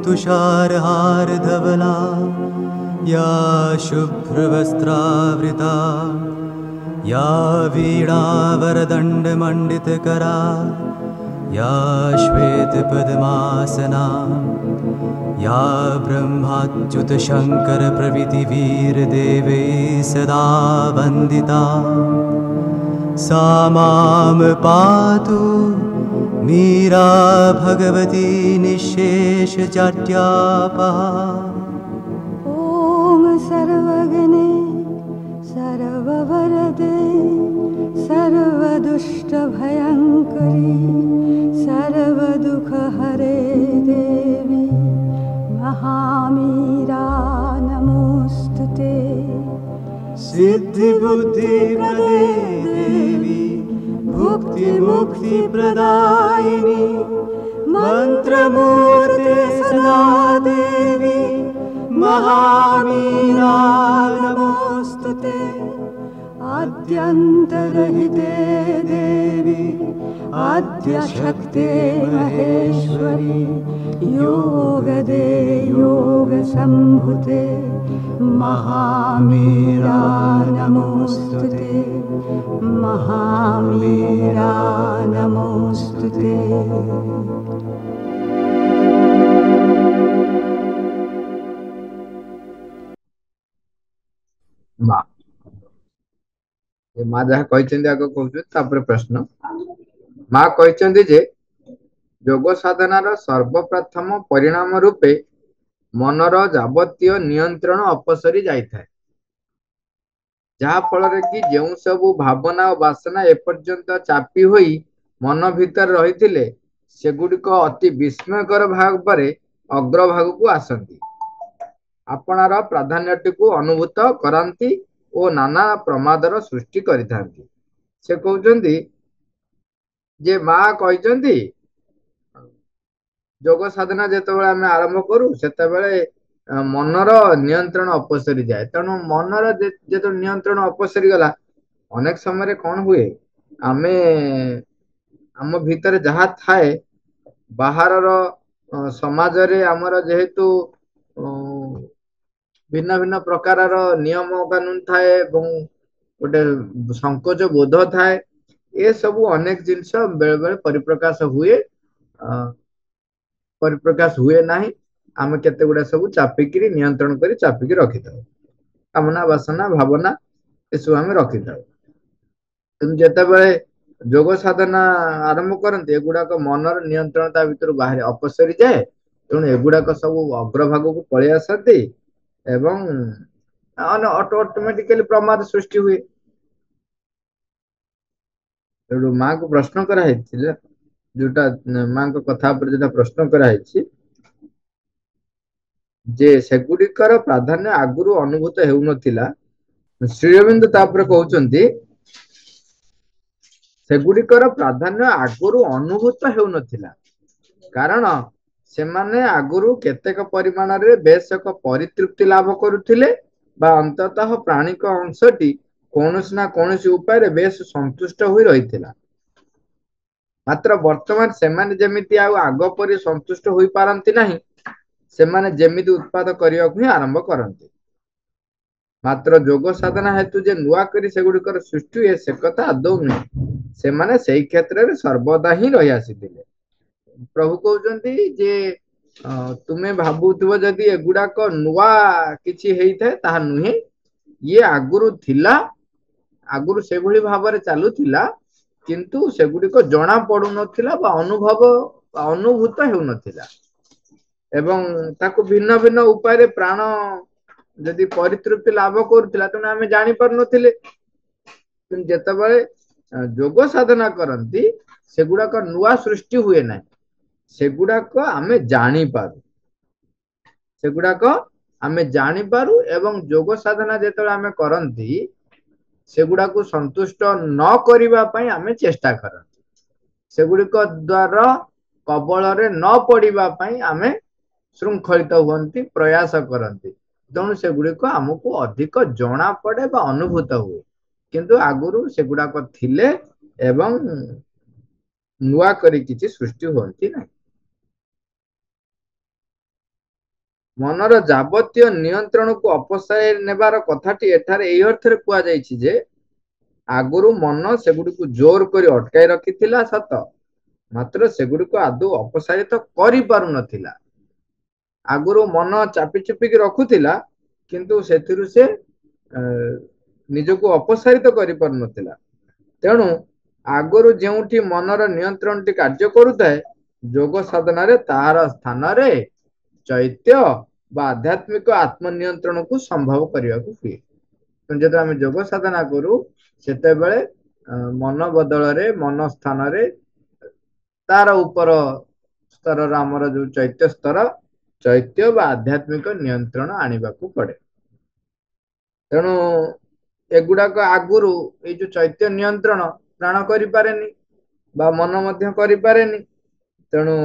तुषारहार धवला या शुभ्रवस्त्रावृता या वीणावरदण्डमण्डितकरा या श्वेतपद्मासना या ब्रह्माच्युतशङ्करप्रभृतिवीरदेवै सदा वन्दिता सा मां पातु मीरा भगवती निःशेषजाड्यापहा। ॐ सर्वगणे सर्ववरदे सर्वदुष्टभयङ्करी सर्वदुःखहरे देवी महामीरा नमोऽस्तुते। सिद्धिबुद्धिप्रदे देवी भुक्तिमुक्तिप्रदायिनी मन्त्रमूर्ते सदा देवी महामीरा नमोऽस्तुते। आद्यन्तरहिते देवी आद्यशक्ते महेश्वरी योगदे योगसम्भुते महामीरा नमोऽस्तुते महामीरा नमोऽस्तुते। माँ जहाँ कहते आगे कहूँ प्रश्न माँ कहते जे योग साधनार सर्वप्रथम परिणाम रूपे मनर जावतीय नियंत्रण अपसरी जाइथाय जहा फल कि जो सबु भावना और वासना एपर्यंत चापी होई मन भीतर रही सेगुड़िक अति विस्मयकर भाव पर अग्रभाग को आसती आपणार प्राधान्यटी को अनुभूत कराती और नाना प्रमादर सृष्टि करिथांती। से कहउचंदी जे माँ कहचंदी योग साधना जेतेबेले आमे आरंभ करू सेतेबेले मनर नियंत्रण अपसरी जाए तेणु मनर जो नियंत्रण अपसरी गला अनेक समय कौन हुए आमे आम भीतर जहाँ थाए बाहर समाज रे आमर जेहेतु भिन्न भिन्न प्रकार नियम कानून थाए गोटे संकोच बोध थाए ये सब अनेक जिनस बेले बेले परिप्रकाश हुए नहीं आम केते गुड़ा सब चापिकी नियंत्रण कर चापिकी रखी था कामना वासना भावना ये सब आम रखी था किंतु जितेबाला योग साधना आरंभ करते एगुड़ाक मनर नियंत्रणता भीतर बाहर अपसरी जाए तेणु एगुड़ाक सब अग्रभाग को पलि आसती एवं ऑटोमेटिकली प्रमाद सृष्टि हुए। माँ को प्रश्न कराई जोटा माँ को कथा पर जोटा प्रश्न कराई जे सेगुड़िकर प्राधान्य आगुरु अनुभूत हेउनथिला श्री अरविंद तापर कहउचंती सेगुड़िकर प्राधान्य आगुरु अनुभूत हेउनथिला कारण सेमाने आगुरु केतेक परिमाण रे बेशक परितृप्ति लाभ करुथिले बा अंततः प्राणिक अंशटी कौनसी ना कौनसी उपाय रे बेश संतुष्ट होई रहिथिला मात्र वर्तमान सेमाने जेमिति आग परि संतुष्ट होई पारंती नाही सेमाने जेमिति उत्पाद करिया को आरंभ करंती मात्र योग साधना हेतु जे नुआ करी सेगुड़िकर सृष्टि हुए से कथा आदौ नहीं सेमाने सेई क्षेत्र रे सर्वदा ही रही आसीथिले। प्रभु कहउचंती जे तुमे भाबुथबो जदि एगुड़ाक नुआ किछि हेइथे ताहा नुहे ये आगुरु थिला आगुरु से भली भाबरे चालुथिला किंतु सेगुड़िक जना पड़ु नथिला बा अनुभूत हेउ नथिला एवं ताकु भिन्न भिन्न उपाय रे प्राण जदि परितृप्ति लाभ करुथिला तने आमे जानि पर नथिले किंतु जेतेबेले योग साधना करंती सेगुड़ाक नुआ सृष्टि हुए ना सेगुड़ाक आमे जानि पारु एवं योग साधना जेतेबेले आमे करंती सेगुड़ा को संतुष्ट न करिबा पई आमे चेष्टा करंती सेगुड़िक द्वारा कबल रे न पड़िबा पई आमे श्रृंखलित हुअंती प्रयास करंती तेणु सेगुड़िक आमको अधिक जना पड़े बा अनुभूत हुए किंतु आगुरु सेगुड़ाक थिले एवं नुआ करी किछि सृष्टि होंती नहीं। मनर जाबतीय नियंत्रण को अपसारी नेबार कथाटी एठारे एई अर्थरे कुआ जायछि जे आगुरु मन सेगुडी जोर कर अटकाई रखिथिला सत, मात्र सेगुडी को आदौ अपसारित करि पारु नथिला। आगुरु मन चापी चुपिकी रखुथिला किंतु सेथिरु से निजको अपसारित करि पारु नथिला। तेणु आगुरु जेउठी मनर नियंत्रण टी कार्य करुताए, जोग साधना रे तार स्थान रे चैत्य बा आध्यात्मिक आत्मनियंत्रण को संभव करने को हुए। जब आम जोग साधना करू सेते बेले मन बदल रे मन स्थान रे तार ऊपर स्तर आमर जो चैत्य स्तर चैत्य बा आध्यात्मिक नियंत्रण आनिबा को पड़े। तेणु एगुड़ाक आगुरु ये जो चैत्य नियंत्रण प्राण करि पारेनी बा मन मध्य करि पारेनी। तेणु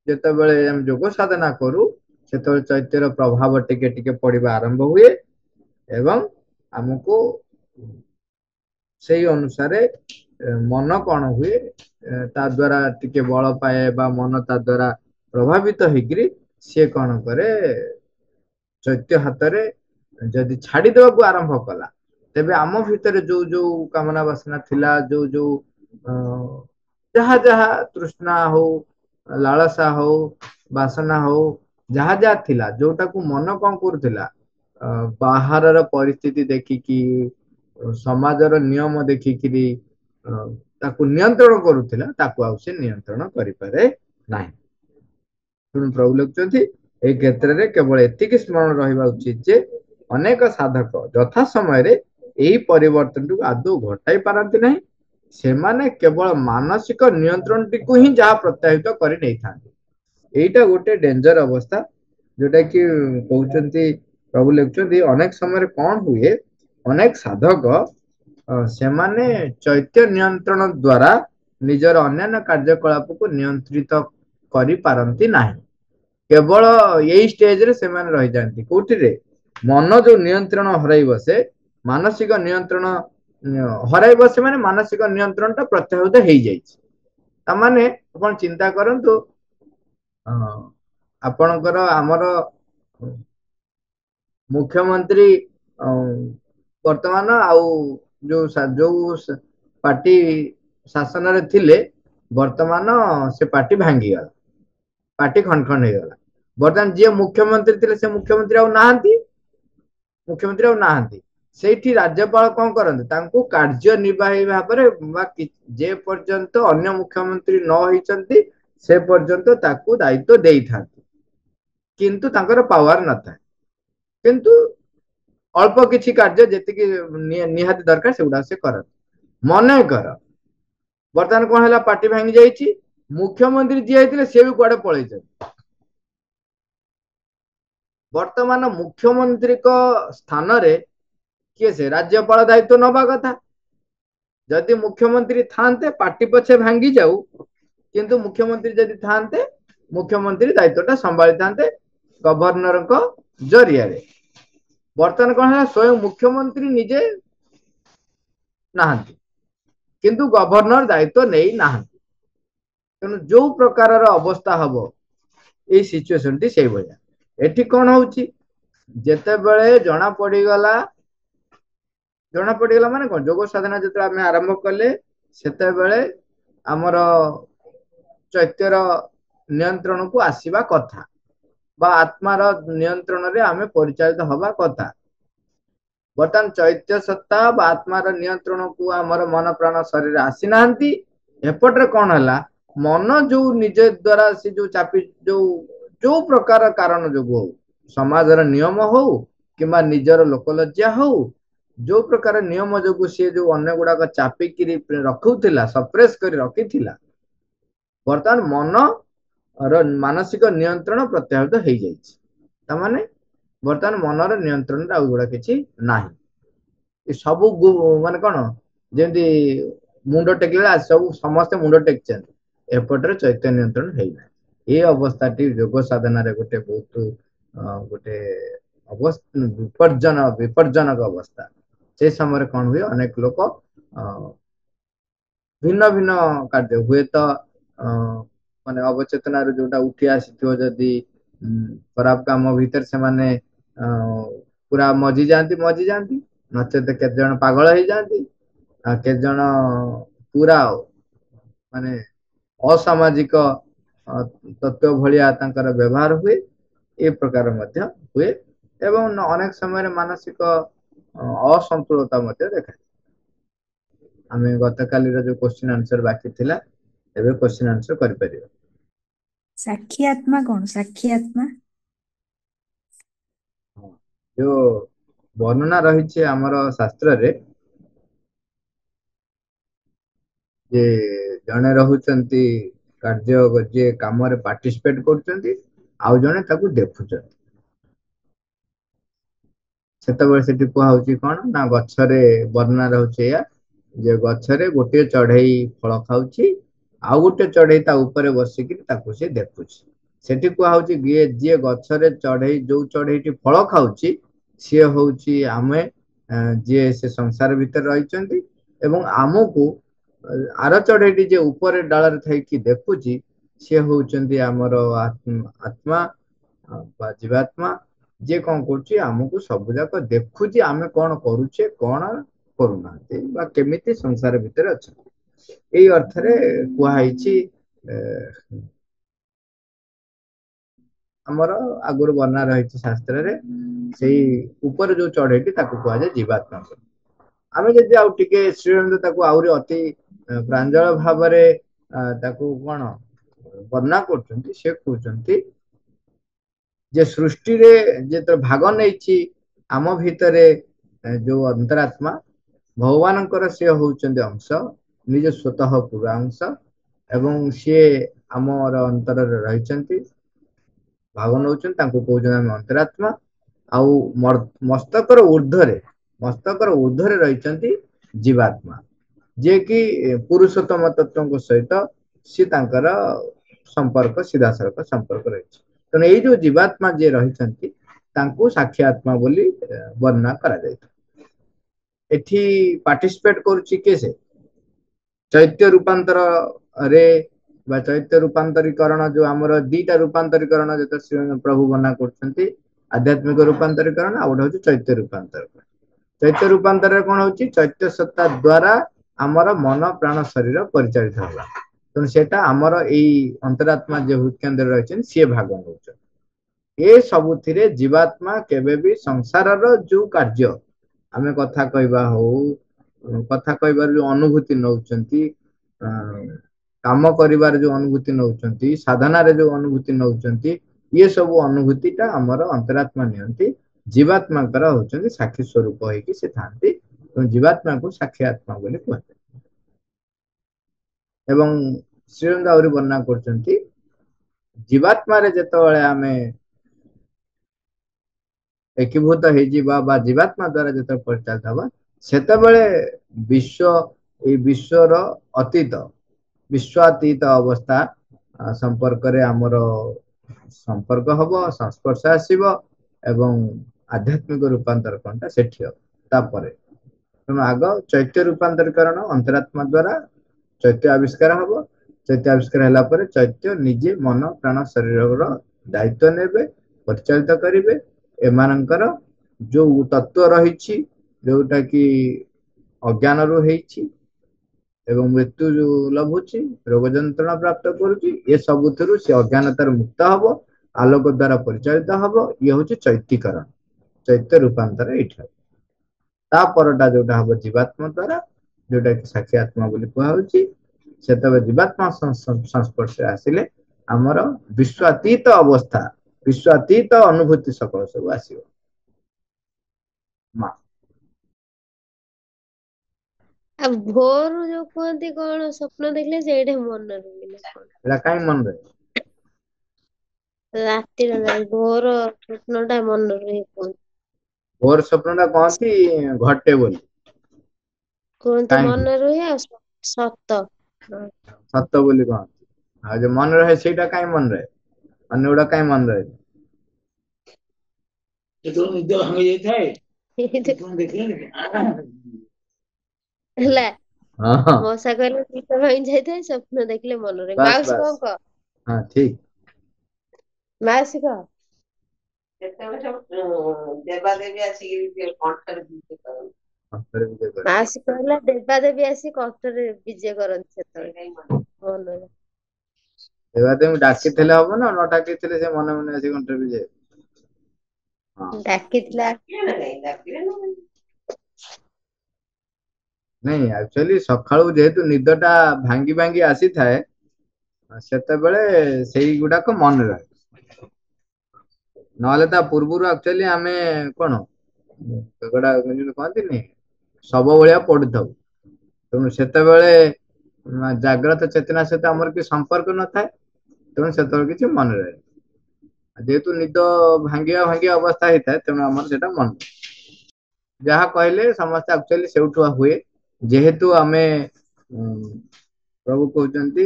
जेतेबेले हम जोग साधना करू सेतेबेले चैत्यर प्रभाव टिके टिके पड़िबा आरंभ हुए एवं हमको सेही अनुसार मन कौन हुए ता द्वारा टिके बल पाए बा मन ता द्वारा प्रभावित होकरी सी कौन करे चैत्य हाथ रे जदि छाड़ी देवा को आरंभ कला तेबे आम भितर जो जो कामना वासना थिला जो जो जहा जहा तृष्णा हो लालसा हो वासना हो जहा जहा थिला जोटा को मन कौन करुला बाहर परिस्थिति देखिकी समाजर नियम देखिकी ताकू नियंत्रण करुला ताकू आउ से नियंत्रण करिपारे नाही। प्रभु लिखुଛନ୍ତି एई क्षेत्र रे केवल एतिक स्मरण रहिबा उचित जे अनेक साधक यथा समय रे एही परिवर्तन को आदौ घटाई पारंती नाही। सेमाने केवल मानसिक नियंत्रण टिकु ही जहा प्रत्याहित करि नै थांती। एईटा गोटे डेंजर अवस्था जोटा कि कहउचंती प्रभु लिखुଛନ୍ତି अनेक समय कौन हुए अनेक साधक सेमाने चैत्य नियंत्रण द्वारा निजर अन्य कार्यकलाप को नियंत्रित करि पारंती नाही। केवल यही स्टेज रे सेमाने रहि जांती कोठी रे मन जो नियंत्रण हराई बसे मानसिक नियंत्रण हराई बसे माने मानसिक नियंत्रण ता प्रत्याहृत हो जाइछि। ता माने आपण चिंता करंतु आपणकर हमर मुख्यमंत्री वर्तमान आउ जो जो पार्टी शासन रे थिले वर्तमान से पार्टी भांगी गला पार्टी खंड खंड हो गला। वर्तमान जे मुख्यमंत्री थिले से मुख्यमंत्री आउ नाहंती मुख्यमंत्री आउ नाहंती सेठी राज्यपाल कौन करते तांको कार्यनिर्वाही भाव में जे पर्यंत अन्य मुख्यमंत्री न होइचंती से पर्यंत ताकू दायित्व देई थांती किंतु तांकर पावर न था किंतु अल्प किछि कार्य जेतिकी निहाती दरकार सेगुडा से करत। मने कर वर्तमान कोन हला पार्टी भांगी जाइछि मुख्यमंत्री जे आइथिले से भी कुआडे पळै छै। वर्तमान मुख्यमंत्री को स्थान रे किए से राज्यपाल दायित्व नबा कथा। जदि मुख्यमंत्री थांते पार्टी पछे भांगी जाऊ किंतु मुख्यमंत्री जदि थांते मुख्यमंत्री दायित्वटा संभाली थांते गवर्नर को जरिया रे। वर्तमान कौन है स्वयं मुख्यमंत्री निजे नाहंती किंतु गवर्नर दायित्व नहीं नाहंती। तेणु जो प्रकार अवस्था हबो ए सिचुएशन टी सेही भया एठी कौन होउची जेते बेले जना पड़ीगला माने कौन जोग साधना जते आम आरंभ कले सेते बेले आमर चैत्यर नियंत्रण को आसीबा कथा बा आत्मार नियंत्रण रे आमे परिचालित हवा कथा। बर्तमान चैत्य सत्ता बा आत्मार नियंत्रण को आमर मन प्राण शरीर आसी नाहंती एपटरे कौन हला मन जो निजे द्वारा से जो चापी जो जो प्रकार कारण जो हो समाजर नियम हो किंबा निजर लोकलज्जा हो जो प्रकार नियम जो सी जो अन्य गुड़ाक चापिकी रखुला सप्रेस कर रखी बर्तमान मन मानसिक नियंत्रण प्रत्याहृत हो जाइए। माने बर्तमान मनर नियंत्रण आउ गुड़ा किछि नाही। सब माने कौन जमी मुंड टेकले सब समस्ते मुंड टेक एपटे चैत्य नियंत्रण होना ये अवस्था योग साधना रे गोटे बहुत गोटे अवस्था विपर्जनक अवस्था से समय कौन हुए अनेक लोक भिन्न भिन्न कार्य हुए तो माने अवचेतनार जोटा उठी आसी जदि खराब काम भीतर से माने पूरा मजी जाती नचेत केते जन पागल हो जाती केते जन पूरा माने असामाजिक तत्व भलिया तांकर व्यवहार हुए ए प्रकार मध्य हुए एवं अनेक समय मानसिक असंतुलता मध्य देखा आम गत काली जो क्वेश्चन आंसर बाकी थिला एबे क्वेश्चन आंसर कर परियो साक्षी आत्मा कौन साक्षी आत्मा जो वर्णना रही आमर शास्त्र रे जे जने रहउचंती कार्य जे काम रे पार्टिसिपेट करचंती आउ जने ताकू देखुचंती सेतबेले सेठी कुआ होची कोन ना गछरे वर्णना रहउचे या जे गछरे गोटे चढ़ई फल खाउची आउ गोटे चढ़ई ता ऊपर बसिकी ताकू से देखुची सेठी कुआ होची जे गछरे चढ़ई जो चढ़ईटी फल खाउची से होची आमे जे से संसार भीतर रहिचंती एवं आमको आर चढ़ईटी जे ऊपर डाल रे कि देखुची से होचंती आमर आत्मा बा जीवात्मा जे कौन करुची आमको सब जाक देखुची आमे कौन करुचे कौन करूना बा केमिति संसार भीतर अच्छा यही अर्थ रे कुहाइची हमर आगुर वर्णना रही शास्त्र रे सेही ऊपर जो चढ़ईटी ताकू कुहा जाय जीवात्मा आमे जदि आउ टिके श्रीरंद्र ताकू आउरी अति प्रांजल भाव रे ताकू कोन वर्णना करचंती से कहउचंती जे सृष्टि रे जे तो भाग नैछि आम भितरे जो अंतरात्मा भगवान से होउचंती अंश निज स्वतः पूरा अंश एवं सी आमर अंतर रहिचंती भाग नौचंती तांको कहउचंती हम अंतरात्मा आउ मस्तकर ऊर्ध्वरे रहिचंती जीवात्मा जे कि पुरुषोत्तम तत्व सहित सी तांकर संपर्क सीधा सड़क संपर्क रही तेणु ये जो जीवात्मा जे रही साक्षी आत्मा बोली वर्णना करा एठी पार्टिसिपेट करुची केसे चैत्य रूपांतर रे बा चैत्य रूपांतरीकरण जो आमर दीटा रूपांतरीकरण जो श्री प्रभु वर्णना करछंती आध्यात्मिक रूपांतरीकरण आ गोटे चैत्य रूपांतरीकरण चैत्य रूपांतर कौन होची चैत्य सत्ता द्वारा आमर मन प्राण शरीर परिचालित होला तेणु सेटा आमर एई अंतरात्मा जे केंद्र रहिछन सी भाग नउछ ए सबुथिरे जीवात्मा केबे भी संसारर जो कार्य आमे कथा कहबा हो कथा कहबार जो अनुभूति नउचंती काम करिवार जो अनुभूति नउचंती साधना रे जो अनुभूति नउचंती ये सब अनुभूतिटा आमर अंतरात्मा नियंती जीवात्मा कर होचंती साक्षी स्वरूप होइकी से थांती तो जीवात्मा को साक्षी आत्मा बोले कहते एवं श्रीरंग आउरी वर्णना करचंती जीवात्मा रे जेतबेले आमे एकीभूत हे जीवा बा जीवात्मा द्वारा जेत परिचालित हवा सेतबेले विश्व ए विश्वर अतीत विश्वातीत अवस्था संपर्क रे आमर संपर्क हबो संस्पर्श आसीबो एवं आध्यात्मिक रूपांतर कोनटा सेठी तापरे तेणु आग चैत्य रूपांतरीकरण अंतरात्मा द्वारा चैत्य आविष्कार हबो चैत्य आविष्कार होला परे चैत्य निजे मन प्राण शरीर दायित्व नेबे परिचालित करिवे एमानंकर जो तत्व रही जोटा कि अज्ञान रु हेछि एवं मृत्यु जो लभुची रोग जंत्रणा प्राप्त करुची ये सबुथिरु से अज्ञानतार मुक्त हबो आलोक द्वारा परिचालित हबो ये होची चैत्यकरण चैत्य रूपांतर एठा ता परटा जोटा हबो जीवात्मा द्वारा जोटा कि साक्षी आत्मा बोली कुहा होची सेतबे जीवात्मा संस्पर्श आसिले हमर विश्वातीत अवस्था विश्वातीत अनुभूति सकल सब आसीबो मा अब भोर जो कहते कौन स्वप्न देखले सेठे मन रही एला काई मन रे राति रे भोर स्वप्नटा मन रही कौन भोर स्वप्नटा कहती घटे बोली कहते मन रही सत सत बोली कहती आ जो मन रहे सेटा काई मन रहे अन्य उडा काई मन रहे तो निद्रा भांगी जाई थाए तुम देखले ले हां मौसा कहले निद्रा भांगी जाई थाए स्वप्न देखले मन रही माउस को हां ठीक माउस को କଣ୍ଠରେ ବିଜେ କରନ୍ତି। ମାଉସୀ କହିଲା ଦେବାଦେବୀ ଆସି କଣ୍ଠରେ ବିଜେ କରନ୍ତି ସେତେବେଳେ ମନରେ। ଦେବାଦେବୀ ଡାକିଥିଲେ ହବ ନା, ନ ଡାକିଥିଲେ ସେ ମନେ ମନେ ଆସି କଣ୍ଠରେ ବିଜେ। ହଁ ଡାକିଥିଲା ନାଇଁ, ଆକ୍ଚୁଆଲି ସକାଳୁ ଯେହେତୁ ନିଦଟା ଭାଙ୍ଗି ଭାଙ୍ଗି ଆସିଥାଏ, ସେତେବେଳେ ସେଇଗୁଡାକ ମନେ ରହେ। ନହେଲେ ତା ପୂର୍ବରୁ ଆକ୍ଚୁଆଲି ଆମେ କଣ ଏଗୁଡା ଯେମିତି କହନ୍ତିନି ଶବ ଭଳିଆ ପଡିଥାଉ। ତେଣୁ ସେତେବେଳେ ଜାଗ୍ରତ ଚେତନା ସହିତ ଆମର କିଛି ସମ୍ପର୍କ ନଥାଏ, ତେଣୁ ସେତେବେଳେ କିଛି ମନେ ରହେ। ଯେହେତୁ ନିଦ ଭାଙ୍ଗିବା ଭାଙ୍ଗିବା ଅବସ୍ଥା ହେଇଥାଏ, ତେଣୁ ଆମର ସେଇଟା ମନେ ରହେ। ଯାହା କହିଲେ ସମସ୍ତେ ଆକ୍ଚୁଆଲି ସେଇଠୁ ହୁଏ। ଯେହେତୁ ଆମେ ପ୍ରଭୁ କହୁଛନ୍ତି,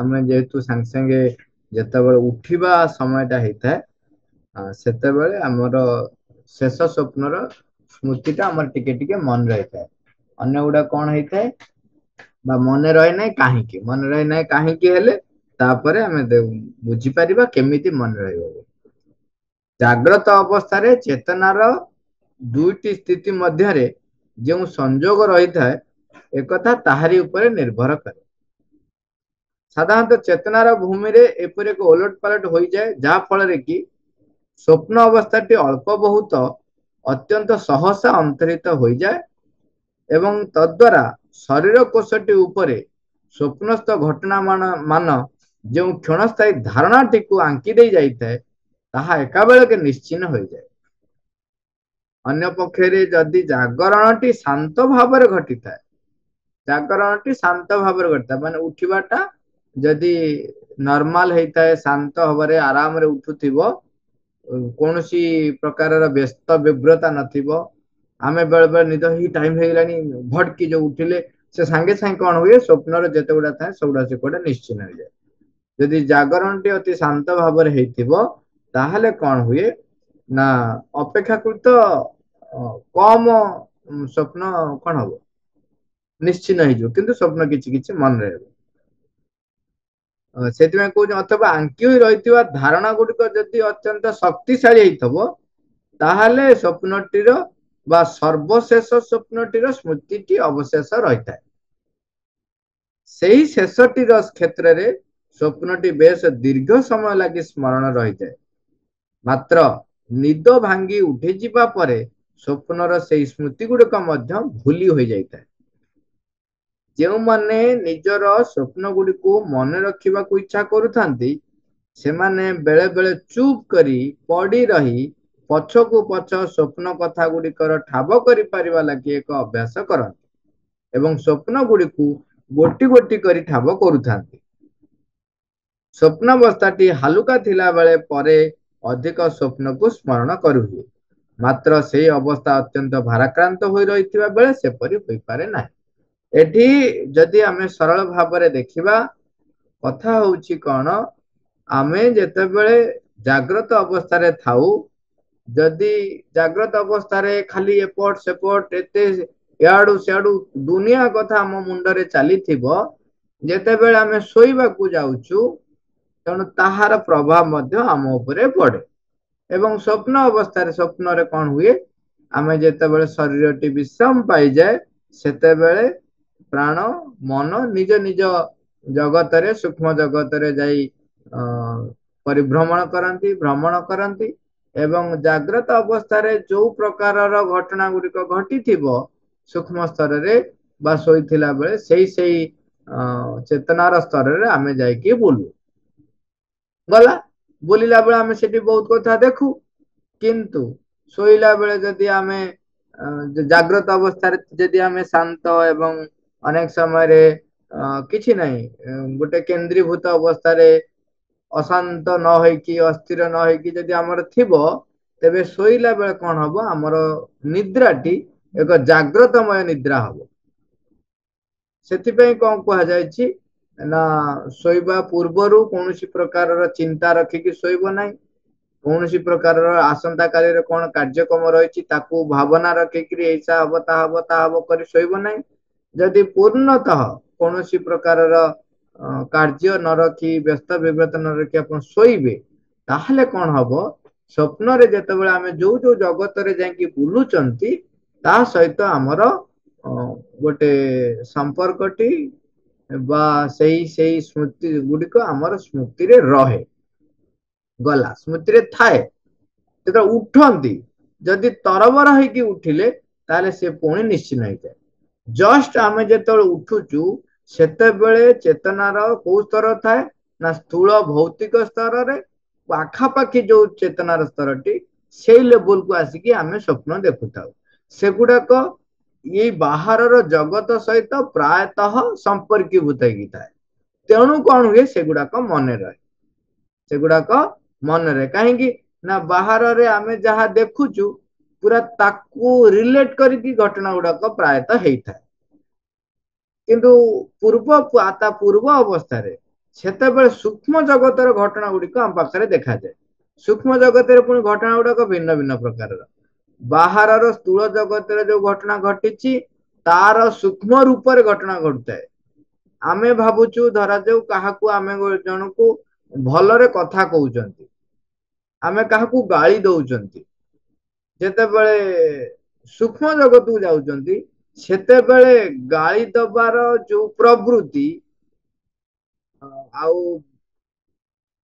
ଆମେ ଯେହେତୁ ସାଙ୍ଗେ ସାଙ୍ଗେ ଯେତେବେଳେ ଉଠିବା ସମୟଟା ହେଇଥାଏ, ସେତେବେଳେ ଆମର ଶେଷ ସ୍ୱପ୍ନର ସ୍ମୃତିଟା ଆମର ଟିକେ ଟିକେ ମନେ ରହିଥାଏ। ଅନ୍ୟ ଗୁଡା କଣ ହେଇଥାଏ ବା ମନେ ରହେ ନାହିଁ କାହିଁକି, ମନେ ରହେ ନାହିଁ କାହିଁକି ହେଲେ ତାପରେ ଆମେ ବୁଝିପାରିବା କେମିତି ମନେ ରହିବ। ଜାଗ୍ରତ ଅବସ୍ଥାରେ ଚେତନାର ଦୁଇଟି ସ୍ଥିତି ମଧ୍ୟରେ ଯେଉଁ ସଂଯୋଗ ରହିଥାଏ, ଏକଥା ତାହାରି ଉପରେ ନିର୍ଭର କରେ। ସାଧାରଣତଃ ଚେତନାର ଭୂମିରେ ଏପରି ଏକ ଓଲଟ ପାଲଟ ହୋଇଯାଏ, ଯାହା ଫଳରେ କି ସ୍ୱପ୍ନ ଅବସ୍ଥାଟି ଅଳ୍ପ ବହୁତ ଅତ୍ୟନ୍ତ ସହସା ଅନ୍ତରିତ ହୋଇଯାଏ ଏବଂ ତଦ୍ୱାରା ଶରୀର କୋଷଟି ଉପରେ ସ୍ୱପ୍ନସ୍ଥ ଘଟଣା ମାନ ଯେଉଁ କ୍ଷଣସ୍ଥାୟୀ ଧାରଣାଟିକୁ ଆଙ୍କି ଦେଇ ଯାଇଥାଏ, ତାହା ଏକାବେଳକେ ନିଶ୍ଚିହ୍ନ ହୋଇଯାଏ। ଅନ୍ୟପକ୍ଷରେ ଯଦି ଜାଗରଣଟି ଶାନ୍ତ ଭାବରେ ଘଟିଥାଏ, ଜାଗରଣଟି ଶାନ୍ତ ଭାବରେ ଘଟିଥାଏ ମାନେ ଉଠିବାଟା ଯଦି ନର୍ମାଲ ହେଇଥାଏ, ଶାନ୍ତ ଭାବରେ ଆରାମରେ ଉଠୁଥିବ, କୌଣସି ପ୍ରକାରର ବ୍ୟସ୍ତ ବିବ୍ରତା ନଥିବ, ଆମେ ବେଳେ ବେଳେ ନିଦ ହିଁ ଟାଇମ ହେଇଗଲାଣି ଭଟକି ଯୋଉ ଉଠିଲେ ସେ ସାଙ୍ଗେ ସାଙ୍ଗେ କଣ ହୁଏ, ସ୍ୱପ୍ନର ଯେତେ ଗୁଡା ଥାଏ ସେଗୁଡା ସେ କୋଉଟା ନିଶ୍ଚିହ୍ନ ହେଇଯାଏ। ଯଦି ଜାଗରଣଟି ଅତି ଶାନ୍ତ ଭାବରେ ହେଇଥିବ, ତାହେଲେ କଣ ହୁଏ ନା ଅପେକ୍ଷାକୃତ କମ ସ୍ୱପ୍ନ କଣ ହବ ନିଶ୍ଚିହ୍ନ ହେଇଯିବ, କିନ୍ତୁ ସ୍ୱପ୍ନ କିଛି କିଛି ମନେ ରହିବ। ସେଥିପାଇଁ କହୁଛି ଅଥବା ଆଙ୍କି ହୋଇ ରହିଥିବା ଧାରଣା ଗୁଡିକ ଯଦି ଅତ୍ୟନ୍ତ ଶକ୍ତିଶାଳୀ ହେଇଥିବ, ତାହେଲେ ସ୍ୱପ୍ନଟିର ବା ସର୍ବଶେଷ ସ୍ୱପ୍ନଟିର ସ୍ମୃତିଟି ଅବଶେଷ ରହିଥାଏ। ସେହି ଶେଷଟିର କ୍ଷେତ୍ରରେ ସ୍ୱପ୍ନଟି ବେଶ ଦୀର୍ଘ ସମୟ ଲାଗି ସ୍ମରଣ ରହିଥାଏ। ମାତ୍ର ନିଦ ଭାଙ୍ଗି ଉଠିଯିବା ପରେ ସ୍ୱପ୍ନର ସେହି ସ୍ମୃତି ଗୁଡିକ ମଧ୍ୟ ଭୁଲି ହୋଇଯାଇଥାଏ। ଯେଉଁମାନେ ନିଜର ସ୍ୱପ୍ନ ଗୁଡିକୁ ମନେ ରଖିବାକୁ ଇଚ୍ଛା କରୁଥାନ୍ତି, ସେମାନେ ବେଳେ ବେଳେ ଚୁପ୍ କରି ପଡି ରହି ପଛକୁ ପଛ ସ୍ୱପ୍ନ କଥା ଗୁଡିକର ଠାବ କରିପାରିବା ଲାଗି ଏକ ଅଭ୍ୟାସ କରନ୍ତି ଏବଂ ସ୍ୱପ୍ନ ଗୁଡିକୁ ଗୋଟି ଗୋଟି କରି ଠାବ କରୁଥାନ୍ତି। ସ୍ୱପ୍ନାବସ୍ଥାଟି ହାଲୁକା ଥିଲା ବେଳେ ପରେ ଅଧିକ ସ୍ୱପ୍ନକୁ ସ୍ମରଣ କରୁହୁଏ, ମାତ୍ର ସେହି ଅବସ୍ଥା ଅତ୍ୟନ୍ତ ଭାରାକ୍ରାନ୍ତ ହୋଇ ରହିଥିବା ବେଳେ ସେପରି ହୋଇପାରେ ନାହିଁ। ଏଠି ଯଦି ଆମେ ସରଳ ଭାବରେ ଦେଖିବା, କଥା ହଉଛି କଣ, ଆମେ ଯେତେବେଳେ ଜାଗ୍ରତ ଅବସ୍ଥାରେ ଥାଉ, ଯଦି ଜାଗ୍ରତ ଅବସ୍ଥାରେ ଖାଲି ଏପଟ ସେପଟ ଏତେ ଇଆଡୁ ସିଆଡୁ ଦୁନିଆ କଥା ଆମ ମୁଣ୍ଡରେ ଚାଲିଥିବ, ଯେତେବେଳେ ଆମେ ଶୋଇବାକୁ ଯାଉଛୁ, ତେଣୁ ତାହାର ପ୍ରଭାବ ମଧ୍ୟ ଆମ ଉପରେ ପଡେ। ଏବଂ ସ୍ୱପ୍ନ ଅବସ୍ଥାରେ ସ୍ୱପ୍ନରେ କଣ ହୁଏ, ଆମେ ଯେତେବେଳେ ଶରୀରଟି ବିଶ୍ରାମ ପାଇଯାଏ, ସେତେବେଳେ ପ୍ରାଣ ମନ ନିଜ ନିଜ ଜଗତରେ ସୂକ୍ଷ୍ମ ଜଗତରେ ଯାଇ ପରିଭ୍ରମଣ କରନ୍ତି, ଭ୍ରମଣ କରନ୍ତି ଏବଂ ଜାଗ୍ରତ ଅବସ୍ଥାରେ ଯୋଉ ପ୍ରକାରର ଘଟଣା ଗୁଡିକ ଘଟିଥିବ ସୂକ୍ଷ୍ମ ସ୍ତରରେ ବା ଶୋଇଥିଲା ବେଳେ ସେଇ ଚେତନାର ସ୍ତରରେ ଆମେ ଯାଇକି ବୁଲୁ। ଗଲା ବୁଲିଲା ବେଳେ ଆମେ ସେଠି ବହୁତ କଥା ଦେଖୁ, କିନ୍ତୁ ଶୋଇଲା ବେଳେ ଯଦି ଆମେ ଜାଗ୍ରତ ଅବସ୍ଥାରେ ଯଦି ଆମେ ଶାନ୍ତ ଏବଂ ଅନେକ ସମୟରେ କିଛି ନାହିଁ ଗୋଟେ କେନ୍ଦ୍ରୀଭୂତ ଅବସ୍ଥାରେ ଅଶାନ୍ତ ନ ହେଇକି ଅସ୍ଥିର ନ ହେଇକି ଯଦି ଆମର ଥିବ, ତେବେ ଶୋଇଲା ବେଳେ କଣ ହବ, ଆମର ନିଦ୍ରାଟି ଏକ ଜାଗ୍ରତମୟ ନିଦ୍ରା ହବ। ସେଥିପାଇଁ କଣ କୁହାଯାଇଛି ନା ଶୋଇବା ପୂର୍ବରୁ କୌଣସି ପ୍ରକାରର ଚିନ୍ତା ରଖିକି ଶୋଇବ ନାହିଁ, କୌଣସି ପ୍ରକାରର ଆସନ୍ତା କାଲିରେ କଣ କାର୍ଯ୍ୟକ୍ରମ ରହିଛି ତାକୁ ଭାବନା ରଖିକିରି ଏଇସା ହବ ତାହା ହବ ତାହା ହବ କରି ଶୋଇବ ନାହିଁ। ଯଦି ପୂର୍ଣ୍ଣତଃ କୌଣସି ପ୍ରକାରର କାର୍ଯ୍ୟ ନ ରଖି ବ୍ୟସ୍ତ ବିବ୍ରତ ନ ରଖି ଆପଣ ଶୋଇବେ, ତାହେଲେ କଣ ହବ स्वप्न रे जेतेबेले आमे जो जो जगत रे जाके बुलुचंती ता सहित हमर गोटे संपर्कटी बा सेही स्मृति गुडिक हमर स्मृति रे रहे गला स्मृति रे थाए जेते उठंती जदि तरबर होइकी उठिले ताले से पुणी निश्चिन्न होइजाए जस्ट आमे जेतेबेले उठुचु सेतेबेले चेतनार को स्तर थाए ना स्थूल भौतिक स्तर रे पाखापाखि जो चेतनार स्तरटी से लेवल को आसिकी आमे स्वप्न देखुताउ सेगुडाक ये बाहर जगत सहित प्रायतः संपर्कीभूत होता है तेणु कौन हुए सेगुडाक मन रहे सेगुडाक मन रहे कहीं ना बाहर रे आमे जहा देखुचु पूरा ताकू रिलेट करके घटना गुडाक प्रायतः होता है किंतु पूर्व अवस्था रे सेतेबेले सूक्ष्म जगतर घटना गुडिक हम पाखरे देखा जाए सूक्ष्म जगत रे पुणी घटना गुडाक भिन्न भिन्न प्रकार बाहर स्थूल जगत जो घटना घटी तार सूक्ष्म रूप से घटना घटुए आमे भावुचु धरा जाऊ क्या आमे जन को भलरे कथा कहउचंती आमे काहाकू गाली दउचंती जेतेबेले सूक्ष्म जगत को जाउचंती सेतेबेले गाली दबार जो प्रवृत्ति आउ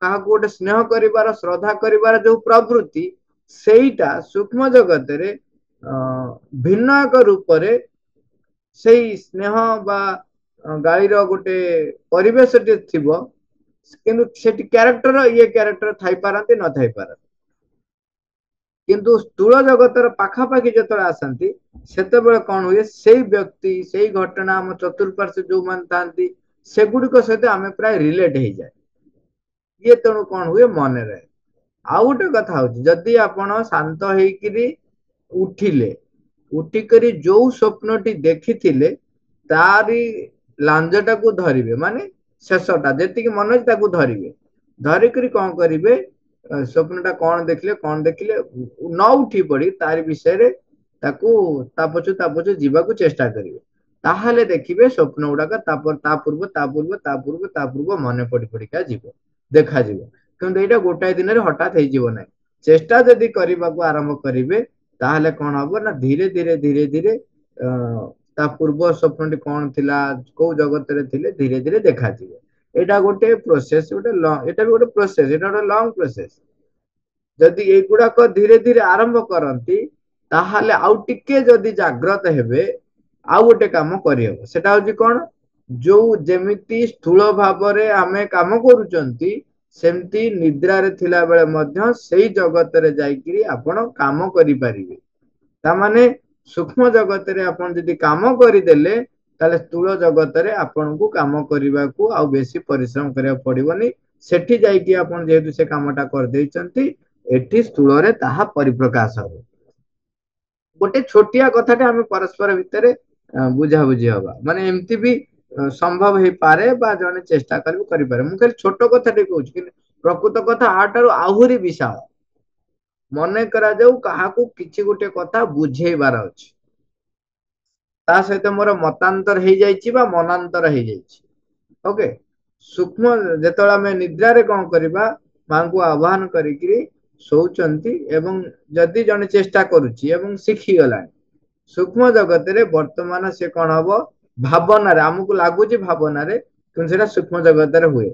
काहाकू गोटे स्नेह करिवार श्रद्धा करिवार जो प्रवृत्ति सेटा सूक्ष्म जगत रे भिन्न एक रूप रे सेही स्नेह बा गाळीर गोटे परिवेश थिबो किंतु सेठी कैरेक्टर ये कैरेक्टर थाई पारंती न थाई पारंती किंतु स्थूल जगतर पाखापाखि जेतले आसंती सेतेबेले कोन हुए सेही व्यक्ति सेही घटना हम चतुर्पार्श्व जो मान थांती सेगुडिक सहित आमे प्राय रिलेट हो जाए ये तेणु कौन हुए मन रहे आउ गोटे कथा हूँ जदि आपण शांत होइकिरी उठिले उठिकरी जो स्वप्नटी देखिथिले तारी लांजटा को धरिबे माने शेषटा जेतिक मन अछि ताकू धरिबे धरिकरी कौन करिवे स्वप्नटा कौन देखिले न उठी पड़ी तारी विषय रे ताकू ता पछु जीवाकू चेष्टा करिवे ताहले देखिबे स्वप्न गुडाक ता पूर्व मन पड़ी पड़िका जीव देखा जीव किंतु एटा गोटाए दिन रे हठात हे जीव नै चेष्टा जदि करबाकू आरंभ करिवे ताहले कोन हबो ना धीरे धीरे धीरे धीरे ता पूर्व स्वप्नटी कौन थिला को जगत रे थिले धीरे धीरे देखा जीव एटा गोटे प्रोसेस गोटे लॉन्ग एटा भी गोटे प्रोसेस एटा गोटे लॉन्ग प्रोसेस जदि ए गुडाक धीरे धीरे आरंभ करंती ताहले आउ टिके जदि जागृत हेबे आउ गोटे काम करियो सेटा होजी कोन जो जेमिति स्थूल भाव रे आमे काम करूचंती सेमती निद्रा रे थिला बेले मध्य सेही जगत रे जाईकिरी आपण काम करि परिबे ता माने सूक्ष्म जगत रे आपण जदि काम करि देले ताले स्थूल जगत रे आपण को काम करिबा को आ बेसी परिश्रम करिया पड़िबोनी सेठी जाईकी आपण जेहेतु से कामटा कर देइचंती एठी स्थूल रे ताहा परिप्रकाश हो गोटे छोटिया कथाटे आमे परस्पर भितरे बुझा बुझी हवा माने एमती भी संभव हे पारे बा जने चेष्टा करबो करि पारे मु खाली छोट कथाटे कहूछ कि प्रकृत कथा आटारो आहुरी विशाल मने करा जाऊ काहाकू किछि गोटे कथा बुझेबार अछि ता सहित मोर मतांतर हे जाईची बा मनांतर हे जाईची ओके सूक्ष्म जेतला में निद्रा रे कोन करबा मांगू आह्वान करिकरी सोचंती एवं जदि जने चेष्टा करूची एवं सिखि गलानी सूक्ष्म जगत रे वर्तमान से कोन हबो भावना रे हमकु लागुची भावना रे किन सेटा सूक्ष्म जगत रे हुए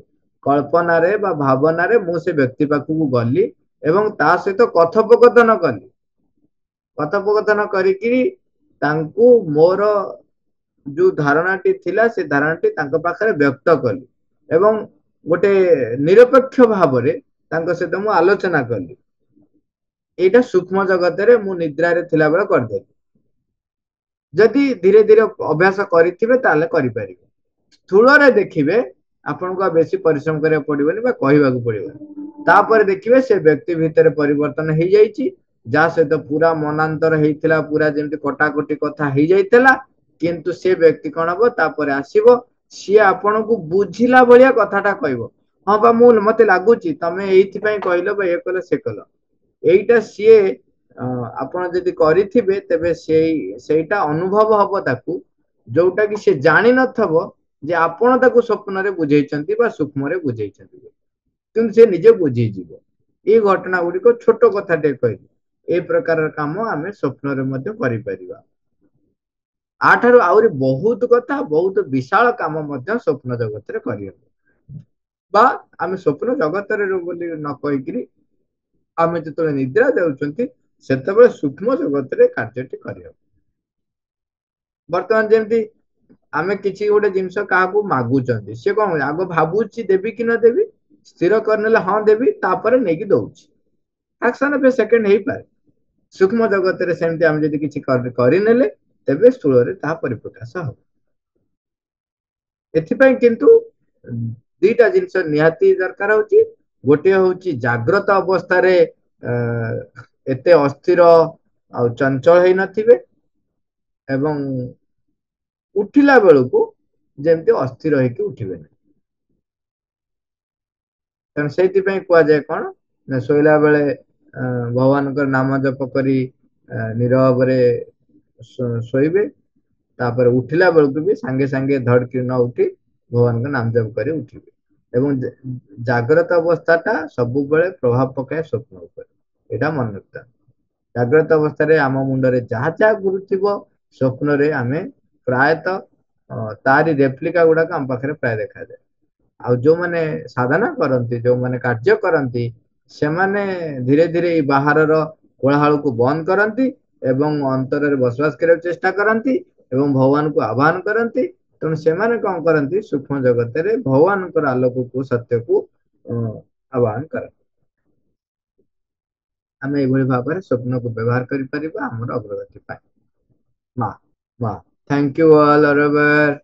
कल्पना रे बा भावना रे मु से व्यक्ति पाखु गली एवं ता सहित कथोपकथन कली कथोपकथन करिकरी तांकू मोर जो धारणाटी थिला से धारणाटी तांको पाखरे व्यक्त कली एवं गोटे निरपेक्ष भाव रे तांको सहित मु आलोचना कली एटा सूक्ष्म जगत रे मु निद्रा रे थिला बेला कर देली जदि धीरे धीरे अभ्यास करिथिबे ताले करि परिबे स्थूल रे देखिबे आपन को बेसी परिश्रम करिया पड़िबनी बा कहिबा को पड़िबनी तापर देखिबे से व्यक्ति भीतर परिवर्तन हे जाईची जा से तो पूरा मनांतर हेइथिला पूरा जेंति कटाकटी कथा हे जाइतला किंतु से व्यक्ति कोन हबो तापर आसीबो सी आपन को बुझिला बलिया कथाटा कहबो हां बा मूल मते लागुची तमे एइथि पई कहलो बा ए कलो से कलो एइटा सीए आपण जदि करिथिबे तबे सेइटा अनुभव हबो ताकू जोटा कि से जानि नथबो जे आपण ताकू स्वप्न रे बुझेइचंती बा सूक्ष्म रे बुझेइचंती किंतु से निजे बुझी जीवो ये घटना गुड़िक छोट कथाटे कहली ए प्रकार काम आम स्वप्न कर आठारू आहरी बहुत कथा बहुत विशाल काम स्वप्न जगत रे कर बा आम स्वप्न जगत न कहीकि आम जो निद्रा जाऊँच से सूक्ष्म जगत रे कार्यटी कर बर्तमान जमी आम कि गोटे जिनस क्या मागुच सी कौन आग भावुची देवी कि न देवी स्थिर करने हाँ देवी तापर नहीं दौर फ्रैक्शन ऑफ ए सेकेंड हो पाए सूक्ष्म जगत रे सेमती आम जदि किछि करनेले तेबे स्थूल रे ताहा परिप्रकाश हो एथिपाई किंतु दीटा जिनस निहाती दरकार होची गोटे होची जाग्रत अवस्था रे एते अस्थिर आ चंचल हेई नथिबे एवं उठिला बेलू जेमती अस्थिर होइके उठिबे ना तेणु से कह जाए कौन ना शोला बेले भगवान नाम जप करी नीरव शोबे तापर उठिला बेलू भी सांगे सांगे धड़की न उठी भगवान का नाम जप कर उठिबे एवं जाग्रत अवस्थाटा सब बेले प्रभाव पकाए स्वप्न उपर एटा मन रखता जाग्रत अवस्था रे आम मुंडरे जहाँ जहाँ गुरु थी स्वप्न रे आमे प्रायतः तारी रेप्लिका गुड़ाक आम पाखे प्राय देखा जाए आ जो माने साधना करती जो माने कार्य करती से माने धीरे धीरे बाहर कोलाहल को बंद करती एवं अंतर बसवास करने चेष्टा करती एवं भगवान को आह्वान करती तेणु से कौन करती सूक्ष्म जगत रे भगवान आलोक को सत्य को आह्वान कर आम ये भाव में स्वप्न को व्यवहार कर अग्रगति पाए मा मा थैंक यू ऑल अरबर।